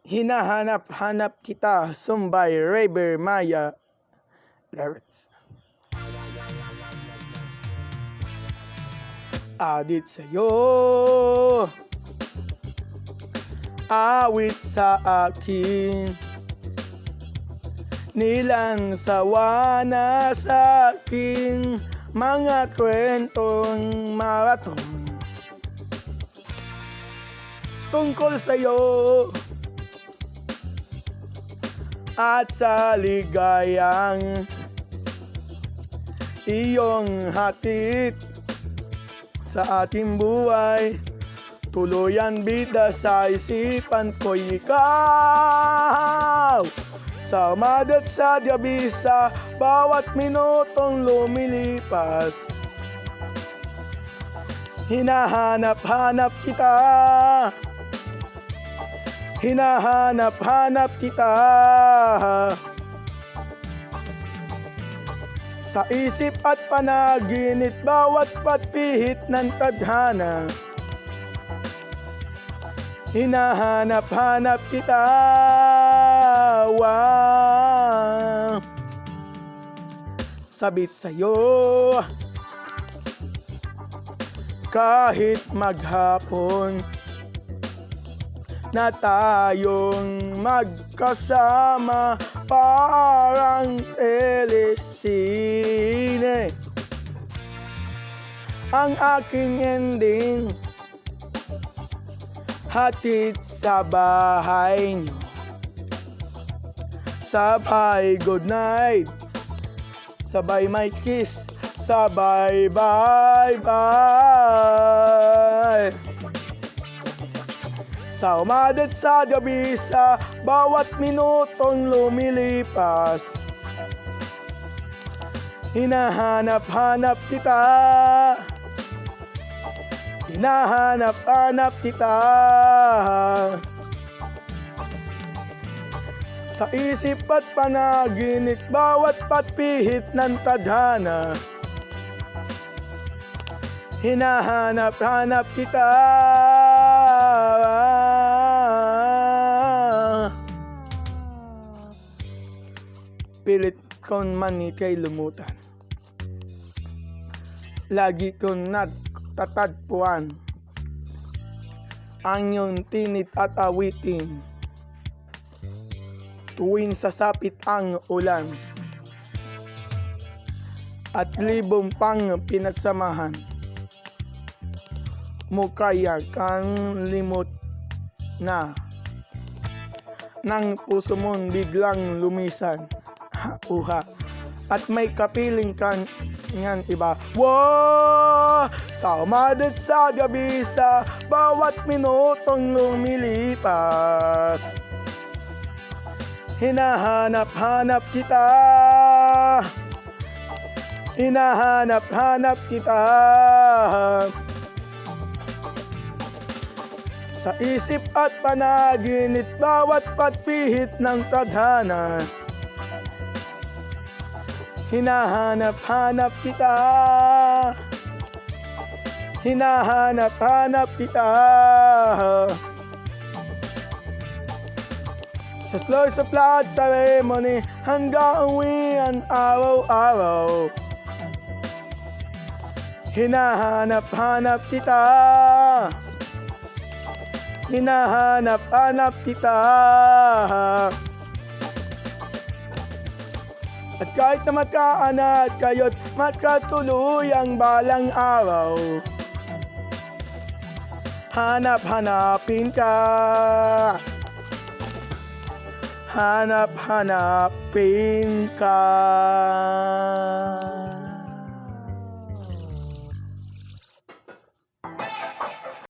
Hinahanap-hanap kita, Sumbay River Maya lyrics. Adit sa'yo, awit sa akin, nilansawa na sa aking mga kwentong maraton tungkol sa'yo at sa ligayang iyong hatid sa ating buhay. Tuluyan bida sa isipan ko'y ikaw, sa umagat sa gabi, sa bawat minutong lumilipas. Hinahanap-hanap kita, hinahanap-hanap kita, sa isip at panaginip, bawat patpihit ng tadhana. Hinahanap-hanap kita, wow. Sabit sa'yo kahit maghapon na tayong magkasama, parang telesine ang aking ending, hatid sa bahay niyo. Sabay good night, sabay may kiss, sabay bye bye. Sa umagat sa gabi, sa bawat minutong lumilipas. Hinahanap-hanap kita, hinahanap-hanap kita, sa isip at panaginip, bawat patpihit ng tadhana. Hinahanap-hanap kita, pilit kon man ika'y lumutan, lagi kong nagtatagpuan ang iyong tinit at awitin tuwing sasapit ang ulan, at libong pang pinagsamahan mo kaya kang limot na ng puso mong biglang lumisan. Uha, at may kapiling kan ngan iba. Wow! Sa umagat sa gabi, sa bawat minutong lumilipas. Hinahanap-hanap kita, hinahanap-hanap kita, sa isip at panaginip, bawat patpihit ng tadhana. Hinahanap-hanap kita, hinahanap-hanap kita, sa slow sa plot ceremony hanggang uwian araw-araw. Hinahanap-hanap kita, hinahanap-hanap kita, at kahit na magkaanak kayo't magkatuluyang balang araw, hanap-hanapin ka, hanap-hanapin ka.